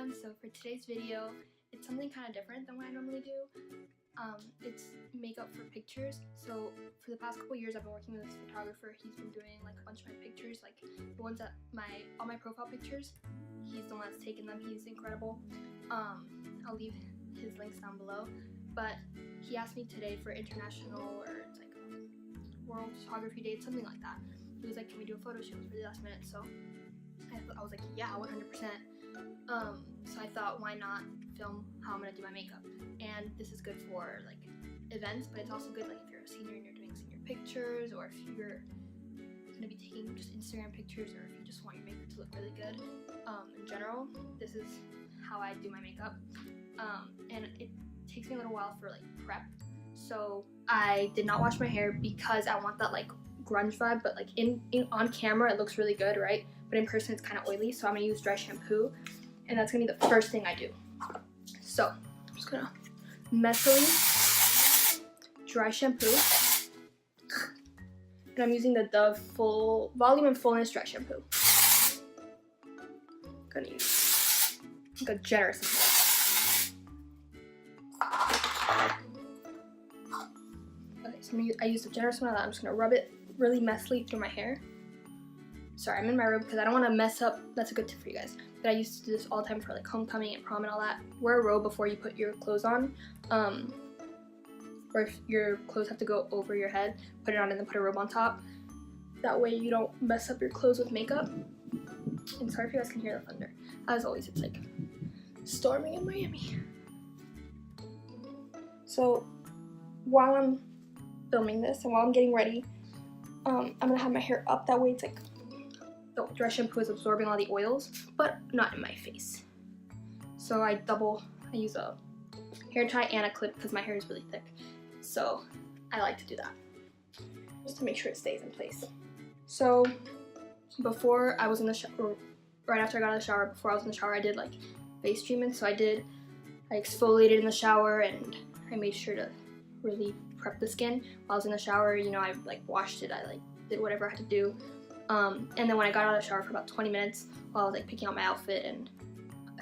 everyone, so for today's video, it's something kind of different than what I normally do. It's makeup for pictures. So for the past couple years I've been working with this photographer. He's been doing like a bunch of my pictures, like the ones that all my profile pictures. He's the one that's taken them. He's incredible. I'll leave his links down below. But he asked me today for international, or it's like World Photography Day, something like that. He was like, can we do a photo shoot? It was really last minute, so I was like, yeah, 100%. So I thought, why not film how I'm gonna do my makeup? And this is good for like events, but it's also good like if you're a senior and you're doing senior pictures, or if you're gonna be taking just Instagram pictures, or if you just want your makeup to look really good. In general, this is how I do my makeup. And it takes me a little while for like prep. So I did not wash my hair because I want that like grunge vibe, but like on camera it looks really good, right? But in person it's kind of oily, so I'm gonna use dry shampoo, and that's gonna be the first thing I do. So I'm just gonna messily dry shampoo, and I'm using the Dove Full Volume and Fullness dry shampoo. I'm gonna use like a generous amount. Okay, so I used a generous amount of that. I'm just gonna rub it really messily through my hair. Sorry, I'm in my robe because I don't want to mess up. That's a good tip for you guys. But I used to do this all the time for like homecoming and prom and all that. Wear a robe before you put your clothes on. Or if your clothes have to go over your head, put it on and then put a robe on top. That way you don't mess up your clothes with makeup. And sorry if you guys can hear the thunder. As always, it's like storming in Miami. So while I'm filming this and while I'm getting ready, I'm gonna have my hair up. That way it's like the dry shampoo is absorbing all the oils, but not in my face. So I use a hair tie and a clip because my hair is really thick. So I like to do that just to make sure it stays in place. So before I was in the shower, right after I got out of the shower, before I was in the shower, I did like face treatment. So I exfoliated in the shower, and I made sure to really prep the skin. While I was in the shower, you know, I like washed it, I like did whatever I had to do. And then when I got out of the shower for about 20 minutes, while I was like picking out my outfit and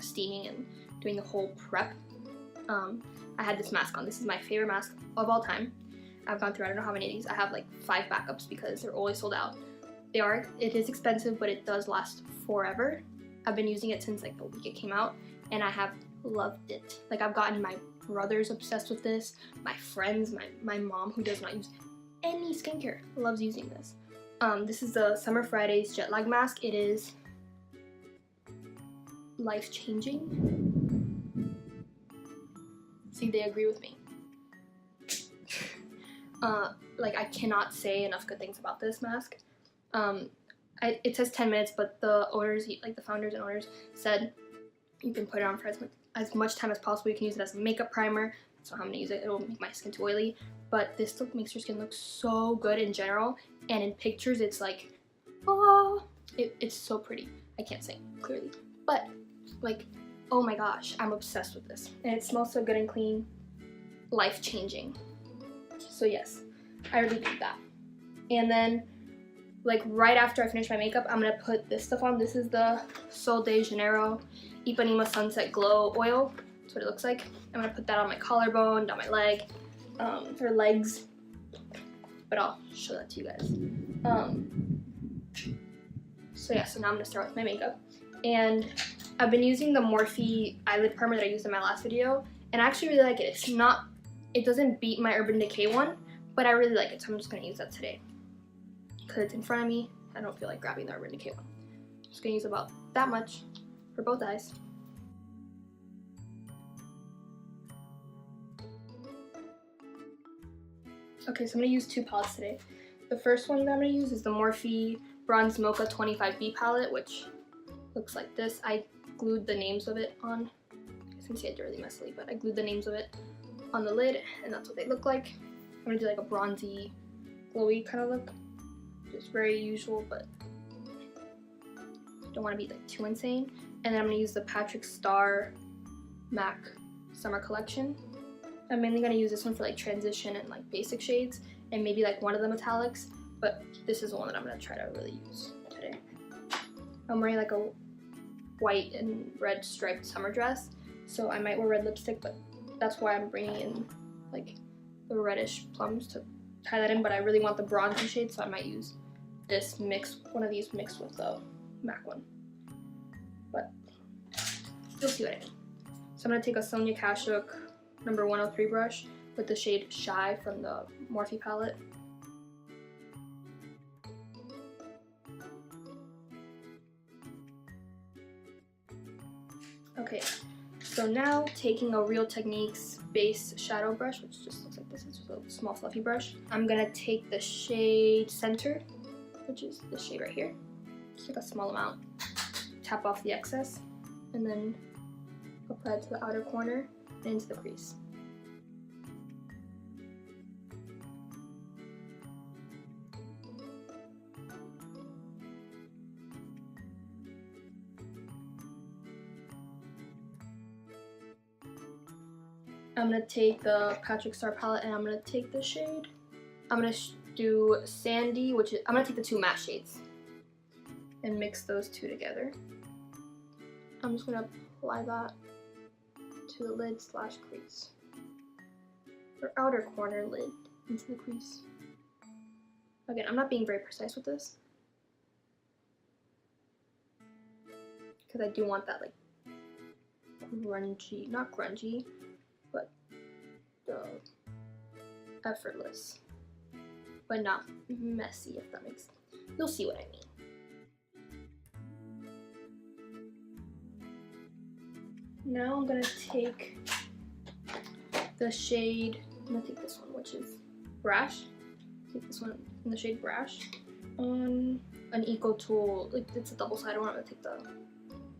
steaming and doing the whole prep, I had this mask on. This is my favorite mask of all time. I've gone through, I don't know how many of these. I have like 5 backups because they're always sold out. It is expensive, but it does last forever. I've been using it since like the week it came out, and I have loved it. Like I've gotten my brothers obsessed with this, my friends, my mom, who does not use any skincare, loves using this. This is the Summer Fridays Jet Lag Mask. It is life-changing. See, they agree with me. Like I cannot say enough good things about this mask. It says 10 minutes, but the owners, like the founders and owners, said you can put it on for as much time as possible. You can use it as a makeup primer. That's not how I'm gonna use it. It will make my skin too oily. But this look makes your skin look so good in general, and in pictures it's like, oh, it's so pretty. I can't say clearly, but like, oh my gosh, I'm obsessed with this, and it smells so good and clean, life-changing. So yes, I really think that. And then like right after I finish my makeup, I'm gonna put this stuff on. This is the Sol de Janeiro Ipanema Sunset Glow Oil. That's what it looks like. I'm gonna put that on my collarbone, down my leg, or legs, but I'll show that to you guys. So yeah, so now I'm gonna start with my makeup, and I've been using the Morphe eyelid primer that I used in my last video, and I actually really like it. It doesn't beat my Urban Decay one, but I really like it, so I'm just gonna use that today because it's in front of me. I don't feel like grabbing the Urban Decay one. I'm just gonna use about that much for both eyes. Okay, so I'm gonna use 2 palettes today. The first one that I'm gonna use is the Morphe Bronze Mocha 25B palette, which looks like this. I glued the names of it on. You can see I did really messily, but I glued the names of it on the lid, and that's what they look like. I'm gonna do like a bronzy, glowy kind of look. Just very usual, but don't want to be like too insane. And then I'm gonna use the Patrick Star MAC Summer Collection. I'm mainly gonna use this one for like transition and like basic shades, and maybe like one of the metallics, but this is the one that I'm gonna try to really use today. I'm wearing like a white and red striped summer dress, so I might wear red lipstick, but that's why I'm bringing in like the reddish plums to tie that in, but I really want the bronzy shade, so I might use this one of these mixed with the MAC one, but you'll see what I mean. So I'm going to take a Sonia Kashuk number 103 brush with the shade Shy from the Morphe palette. Okay, so now taking a Real Techniques base shadow brush, which just looks like this, it's just a small fluffy brush. I'm going to take the shade Center, which is this shade right here. Just like a small amount. Tap off the excess, and then apply it to the outer corner and into the crease. I'm going to take the Patrick Star palette and I'm going to take the shade. I'm going to do Sandy, which is, I'm going to take the two matte shades and mix those two together. I'm just going to apply that to the lid slash crease, or outer corner lid into the crease. Again, I'm not being very precise with this because I do want that like grungy, not grungy, but the effortless, but not messy, if that makes sense. You'll see what I mean. Now I'm gonna take the shade, I'm gonna take this one, which is Brash. Take this one in the shade Brash on an Eco Tool, like it's a double-sided one. I'm gonna take I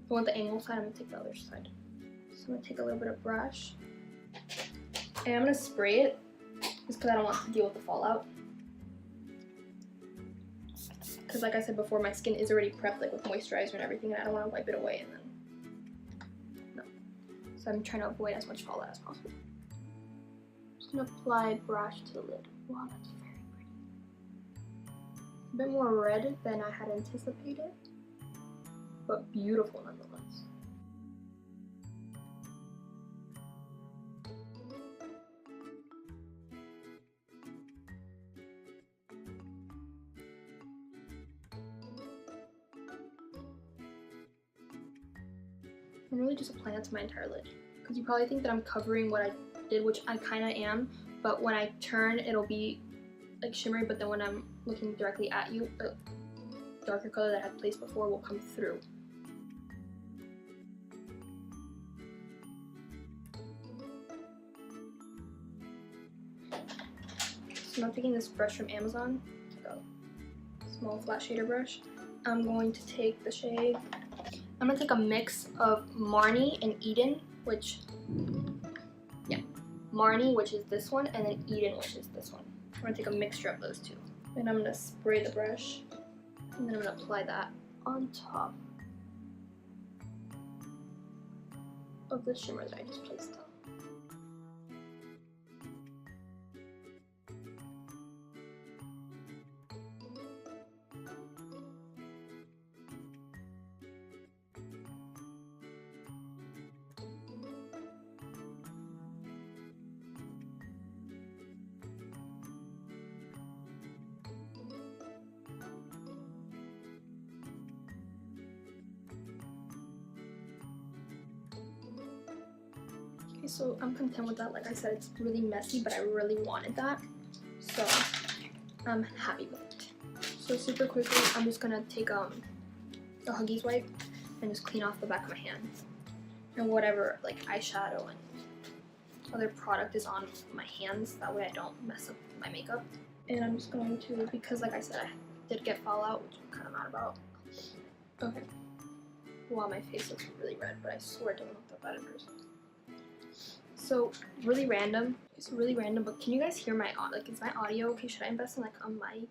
want the angle side, I'm gonna take the other side. So I'm gonna take a little bit of Brash and I'm gonna spray it just because I don't want to deal with the fallout. Because like I said before, my skin is already prepped like with moisturizer and everything, and I don't want to wipe it away and then so I'm trying to avoid as much fallout as possible. I'm just going to apply Brush to the lid. Wow, that's very pretty. A bit more red than I had anticipated, but beautiful nonetheless. I'm really just applying that to my entire lid, because you probably think that I'm covering what I did, which I kind of am, but when I turn it'll be like shimmery, but then when I'm looking directly at you, the darker color that I had placed before will come through. So I'm taking this brush from Amazon, like a small flat shader brush. I'm going to take the shade, I'm going to take a mix of Marnie and Eden, which is this one, and then Eden, which is this one. I'm going to take a mixture of those two. And I'm going to spray the brush, and then I'm going to apply that on top of the shimmer that I just placed on. Okay, so I'm content with that. Like I said, it's really messy, but I really wanted that, so I'm happy with it. So super quickly, I'm just gonna take a Huggies wipe and just clean off the back of my hands and whatever like eyeshadow and other product is on my hands. That way I don't mess up my makeup. And I'm just going to, because like I said, I did get fallout, which I'm kind of mad about. Okay. Wow, my face looks really red, but I swear it doesn't look that bad in person. So really random. It's really random, but can you guys hear my audio? Like, is my audio okay? Should I invest in like a mic?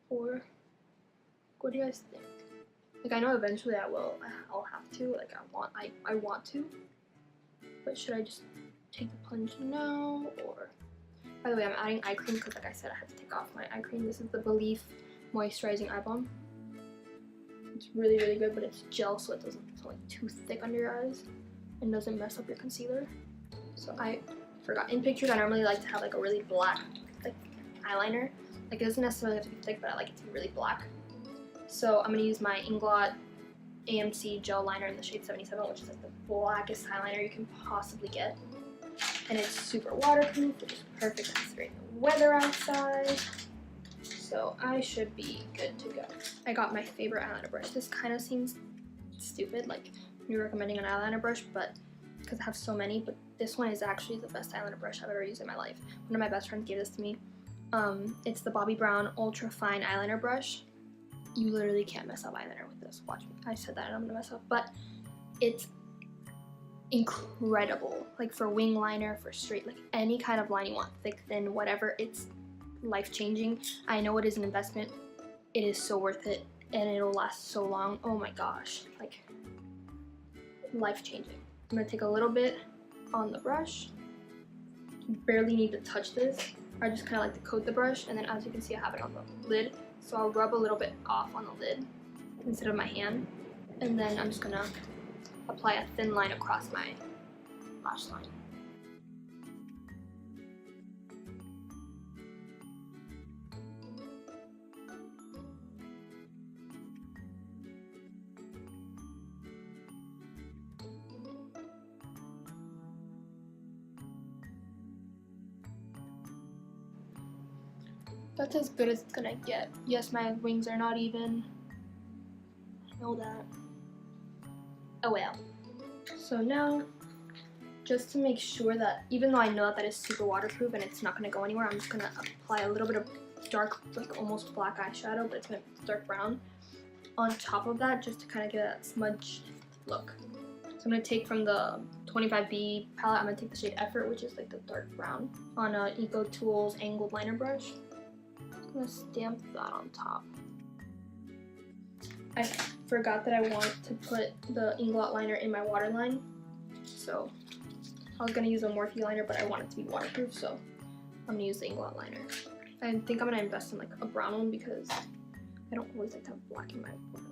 Or what do you guys think? Like, I know eventually I'll have to. Like, I want to. But should I just take the plunge now? Or, by the way, I'm adding eye cream because, like I said, I had to take off my eye cream. This is the Belief Moisturizing Eye Balm. It's really, really good, but it's gel, so it doesn't feel like too thick under your eyes and doesn't mess up your concealer. So I forgot. In pictures, I normally like to have like a really black, like, eyeliner. Like, it doesn't necessarily have to be thick, but I like it to be really black. So I'm gonna use my Inglot AMC gel liner in the shade 77, which is like the blackest eyeliner you can possibly get. And it's super waterproof, which is perfect considering the weather outside. So I should be good to go. I got my favorite eyeliner brush. This kind of seems stupid, like me recommending an eyeliner brush, but because I have so many, but this one is actually the best eyeliner brush I've ever used in my life. One of my best friends gave this to me. It's the Bobbi Brown Ultra Fine Eyeliner Brush. You literally can't mess up eyeliner with this. Watch me. I said that and I'm gonna mess up, but it's incredible. Like, for wing liner, for straight, like any kind of line you want, thick, thin, whatever, it's life-changing. I know it is an investment. It is so worth it, and it'll last so long. Oh my gosh, like, life-changing. I'm gonna take a little bit on the brush. You barely need to touch this. I just kind of like to coat the brush, and then as you can see, I have it on the lid, so I'll rub a little bit off on the lid instead of my hand, and then I'm just gonna apply a thin line across my lash line. That's as good as it's gonna get. Yes, my wings are not even. I know that. Oh well. So now, just to make sure that, even though I know that is super waterproof and it's not gonna go anywhere, I'm just gonna apply a little bit of dark, like almost black eyeshadow, but it's gonna be dark brown on top of that, just to kind of get a smudged look. So I'm gonna take from the 25B palette, I'm gonna take the shade Effort, which is like the dark brown, on a Eco Tools angled liner brush. I'm gonna stamp that on top. I forgot that I want to put the Inglot liner in my waterline, so I was gonna use a Morphe liner, but I want it to be waterproof, so I'm gonna use the Inglot liner. I think I'm gonna invest in like a brown one because I don't always like to have black in my waterline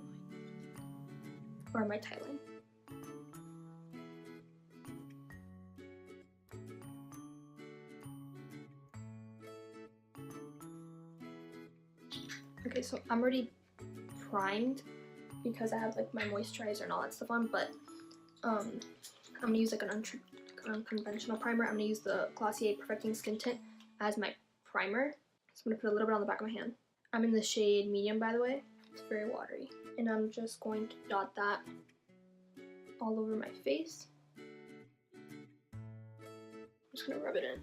or my tight line. Okay, so I'm already primed because I have like my moisturizer and all that stuff on, but I'm gonna use like an unconventional primer. I'm gonna use the Glossier Perfecting Skin Tint as my primer. So I'm gonna put a little bit on the back of my hand. I'm in the shade Medium, by the way. It's very watery. And I'm just going to dot that all over my face. I'm just gonna rub it in.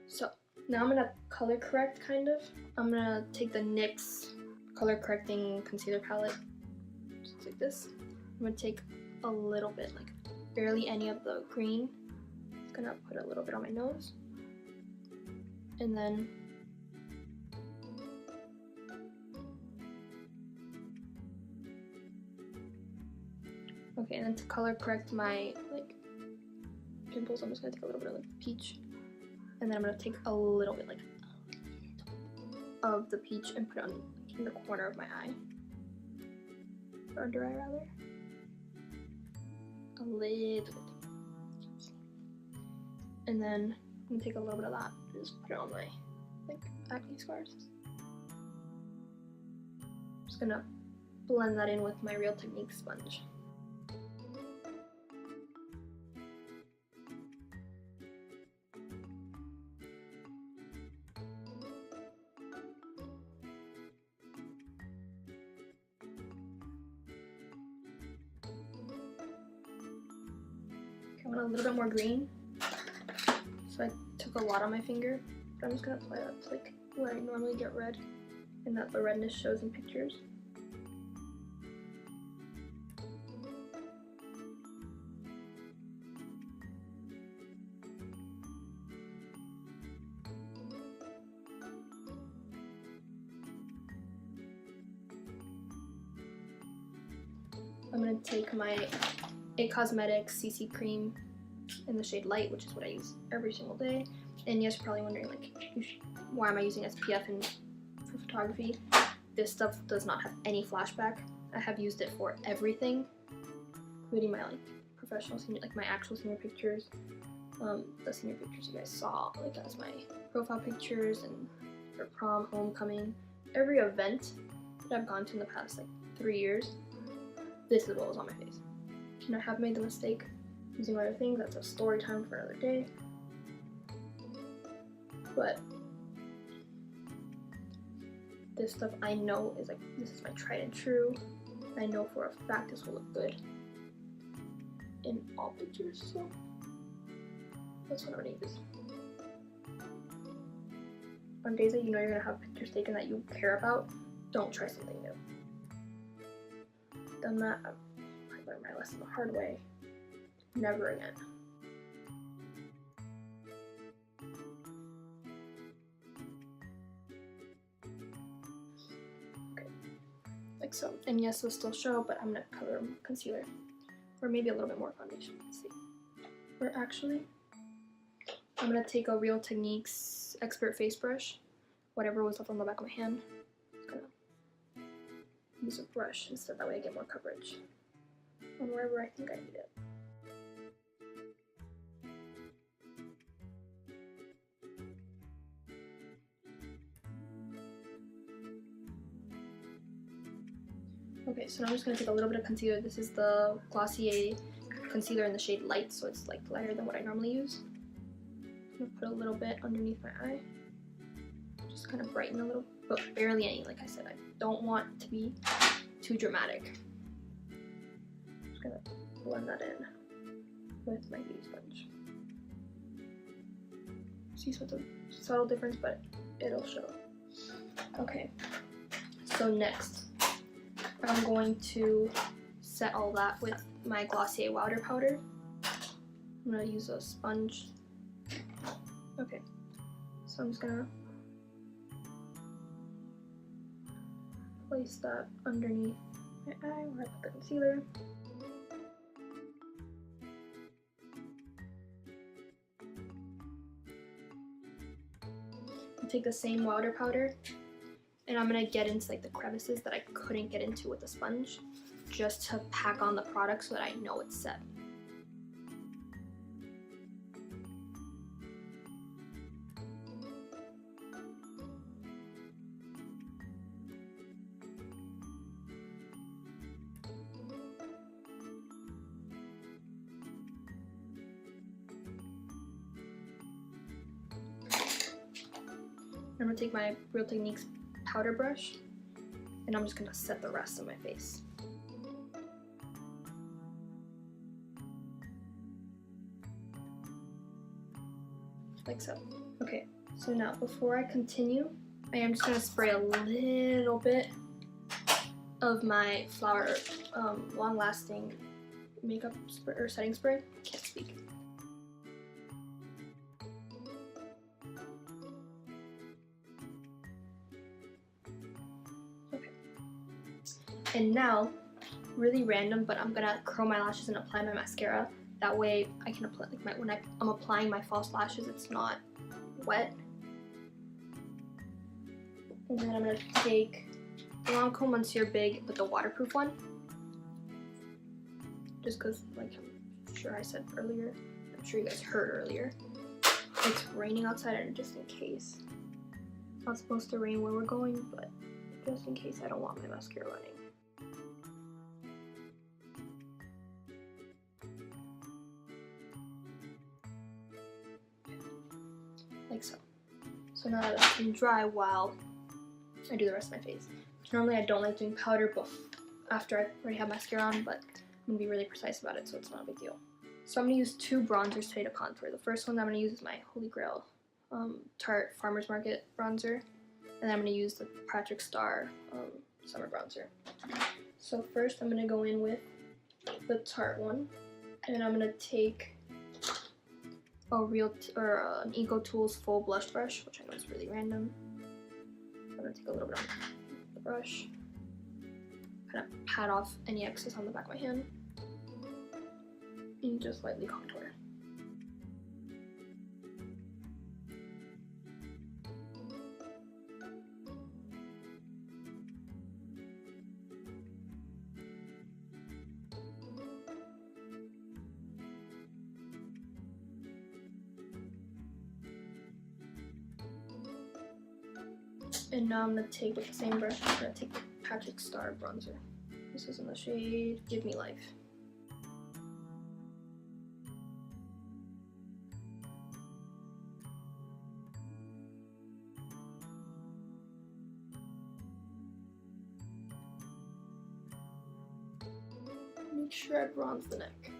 So now I'm gonna color correct, kind of. I'm gonna take the NYX color correcting concealer palette, just like this. I'm gonna take a little bit, like barely any of the green. I'm gonna put a little bit on my nose, and then okay, and then to color correct my like pimples, I'm just gonna take a little bit of like peach. And then I'm gonna take a little bit, like, of the peach and put it on in the corner of my eye, or under eye rather. A little bit. And then I'm gonna take a little bit of that and just put it on my like acne scars. I'm just gonna blend that in with my Real Techniques sponge. I want a little bit more green, so I took a lot on my finger, but I'm just gonna apply that to like where I normally get red, and that the redness shows in pictures. I'm gonna take my It Cosmetics CC cream in the shade Light, which is what I use every single day. And yes, you're probably wondering like, why am I using SPF for photography? this stuff does not have any flashback. I have used it for everything, including my like professional senior, like my actual senior pictures, the senior pictures you guys saw, like as my profile pictures, and for prom, homecoming, every event that I've gone to in the past like 3 years, this is what was on my face. And I have made the mistake using other things. That's a story time for another day. But this stuff I know is like, this is my tried and true. I know for a fact this will look good in all pictures, so that's what I'm gonna use. On days that you know you're gonna have pictures taken that you care about, don't try something new. Done that, I learned my lesson the hard way. Never again. Okay, like so. And yes, it'll still show, but I'm gonna cover them with concealer, or maybe a little bit more foundation. Let's see. Or actually, I'm gonna take a Real Techniques Expert Face Brush, whatever was left on the back of my hand. I'm gonna use a brush instead, that way I get more coverage on wherever I think I need it. Okay, so now I'm just gonna take a little bit of concealer. This is the Glossier concealer in the shade Light, so it's like lighter than what I normally use. I'm gonna put a little bit underneath my eye, just kind of brighten a little, but barely any. Like I said, I don't want to be too dramatic. Just gonna blend that in with my beauty sponge. See, so it's a subtle difference, but it'll show. Okay, so next I'm going to set all that with my Glossier Powder Powder. I'm gonna use a sponge. Okay, so I'm just gonna place that underneath my eye where I put the concealer. Take the same powder powder, and I'm gonna get into like the crevices that I couldn't get into with the sponge, just to pack on the product so that I know it's set. I'm gonna take my Real Techniques powder brush, and I'm just gonna set the rest of my face. Like so. Okay, so now before I continue, I am just gonna spray a little bit of my Flower long-lasting makeup spray, or setting spray. Can't speak. And now, really random, but I'm gonna curl my lashes and apply my mascara. That way I can apply, like when I'm applying my false lashes, it's not wet. And then I'm gonna take the Lancome Monsieur Big, but the waterproof one. Just cause, like I'm sure I said earlier, I'm sure you guys heard earlier, it's raining outside, and just in case. It's not supposed to rain where we're going, but just in case I don't want my mascara running. Like so. So now that I can dry while I do the rest of my face. Normally I don't like doing powder after I already have mascara on, but I'm going to be really precise about it, so it's not a big deal. So I'm going to use two bronzers today to contour. The first one I'm going to use is my Holy Grail Tarte Farmer's Market bronzer, and then I'm going to use the Patrick Star Summer Bronzer. So first I'm going to go in with the Tarte one, and I'm going to take an Eco Tools full blush brush, which I know is really random. I'm gonna take a little bit on the brush, kind of pat off any excess on the back of my hand, and just lightly contour. And now I'm gonna take, with the same brush, I'm gonna take the Patrick Star bronzer. This is in the shade Give Me Life. Make sure I bronze the neck.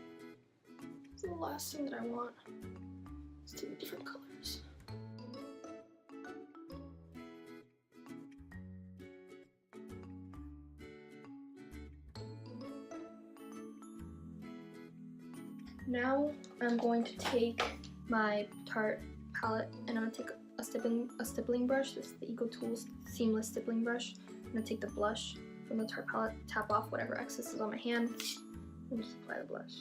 The last thing that I want is to do different colors. Now I'm going to take my Tarte palette and I'm going to take a stippling brush. This is the EcoTools Seamless Stippling Brush. I'm going to take the blush from the Tarte palette, tap off whatever excess is on my hand, and just apply the blush.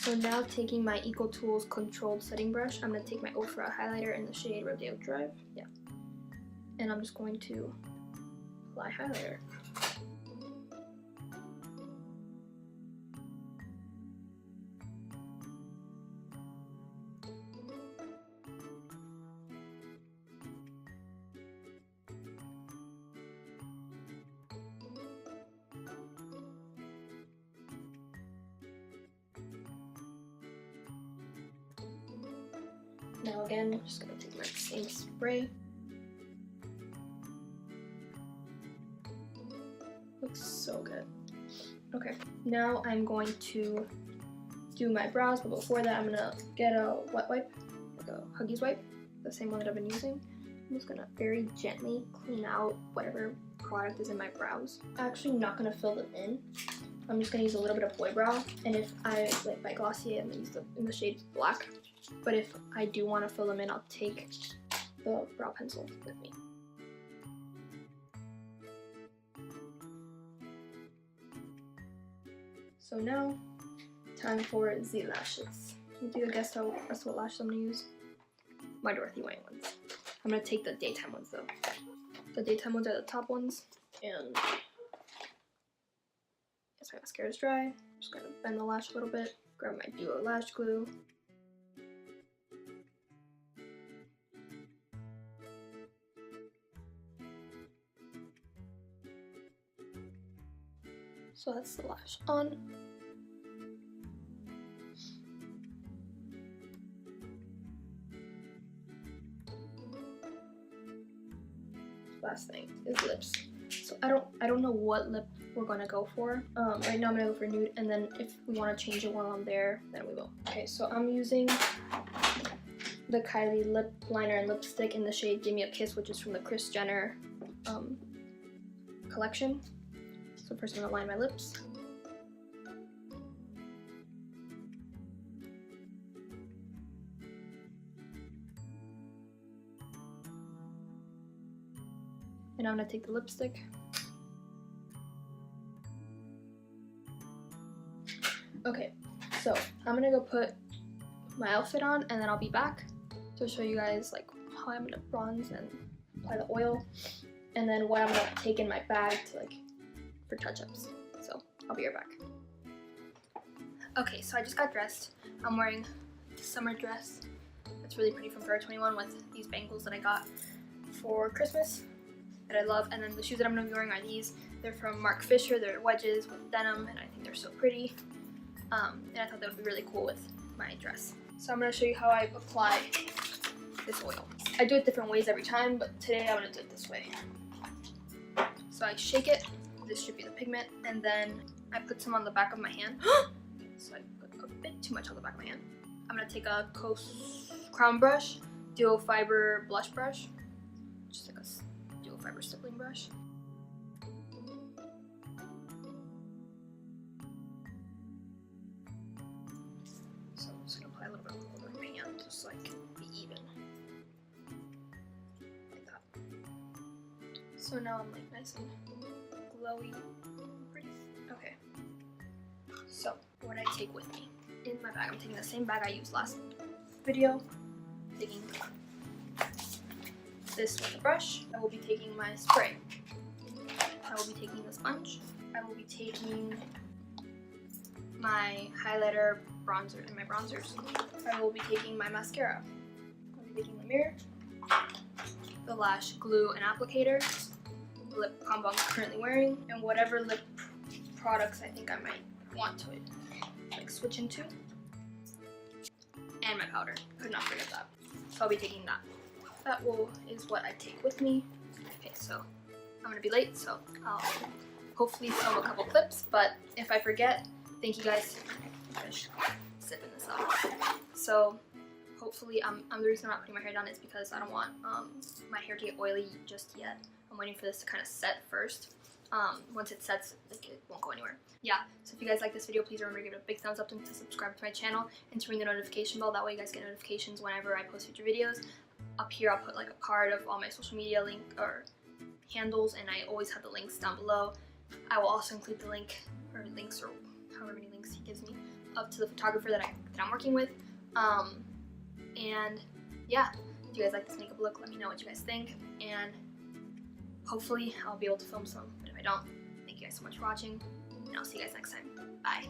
So now taking my EcoTools Controlled Setting Brush, I'm going to take my Ultra highlighter in the shade Rodeo Drive. Yeah. And I'm just going to apply highlighter. Now again, I'm just going to take my same spray. Looks so good. Okay, now I'm going to do my brows, but before that I'm going to get a wet wipe, like a Huggies wipe, the same one that I've been using. I'm just going to very gently clean out whatever product is in my brows. I'm actually not going to fill them in. I'm just going to use a little bit of Boy Brow, and if I like by Glossier, I'm going to use in the shade Black. But if I do want to fill them in, I'll take the brow pencil with me. So now, time for the lashes. Can you take a guess what lashes I'm going to use? My Dorothy Wayne ones. I'm going to take the daytime ones though. The daytime ones are the top ones. And yes, my mascara is dry. I'm just going to bend the lash a little bit. Grab my Duo lash glue. So that's the lash on. Last thing is lips. So I don't know what lip we're gonna go for. Right now I'm gonna go for nude, and then if we want to change it while I'm there, then we will. Okay, so I'm using the Kylie lip liner and lipstick in the shade Give Me a Kiss, which is from the Kris Jenner collection. So first I'm going to line my lips. And I'm going to take the lipstick. Okay, so I'm going to go put my outfit on, and then I'll be back to show you guys like how I'm going to bronze and apply the oil, and then what I'm going to take in my bag to like for touch-ups. So I'll be right back. Okay, so I just got dressed. I'm wearing a summer dress. It's really pretty from Forever 21 with these bangles that I got for Christmas that I love. And then the shoes that I'm going to be wearing are these. They're from Mark Fisher. They're wedges with denim, and I think they're so pretty. And I thought that would be really cool with my dress. So I'm going to show you how I apply this oil. I do it different ways every time, but today I'm going to do it this way. So I shake it. This should be the pigment, and then I put some on the back of my hand. So I put a bit too much on the back of my hand. I'm going to take a Crown brush, Duo Fiber blush brush, just like a Duo Fiber stippling brush. So I'm just going to apply a little bit all over my hand just so I can be even. Like that. So now I'm like nice and glowy, pretty. Okay. So what I take with me in my bag, I'm taking the same bag I used last video. I'm taking this with a brush. I will be taking my spray. I will be taking the sponge. I will be taking my highlighter, bronzer, and my bronzers. I will be taking my mascara. I'll be taking the mirror, the lash glue and applicator, the lip combo I'm currently wearing, and whatever lip products I think I might want to like switch into, and my powder. Could not forget that. So I'll be taking that. That is what I take with me. Okay, so I'm gonna be late, so I'll hopefully film a couple clips, but if I forget, thank you guys. I'm just sipping this up. So hopefully, the reason I'm not putting my hair down is because I don't want my hair to get oily just yet. I'm waiting for this to kind of set first. Once it sets, like, it won't go anywhere. Yeah, so if you guys like this video, please remember to give it a big thumbs up and to subscribe to my channel and to ring the notification bell. That way you guys get notifications whenever I post future videos. Up here I'll put like a card of all my social media link or handles, and I always have the links down below. I will also include the link or links or however many links he gives me up to the photographer that I'm working with. And yeah, if you guys like this makeup look, let me know what you guys think, and hopefully I'll be able to film some. But if I don't, thank you guys so much for watching, and I'll see you guys next time. Bye.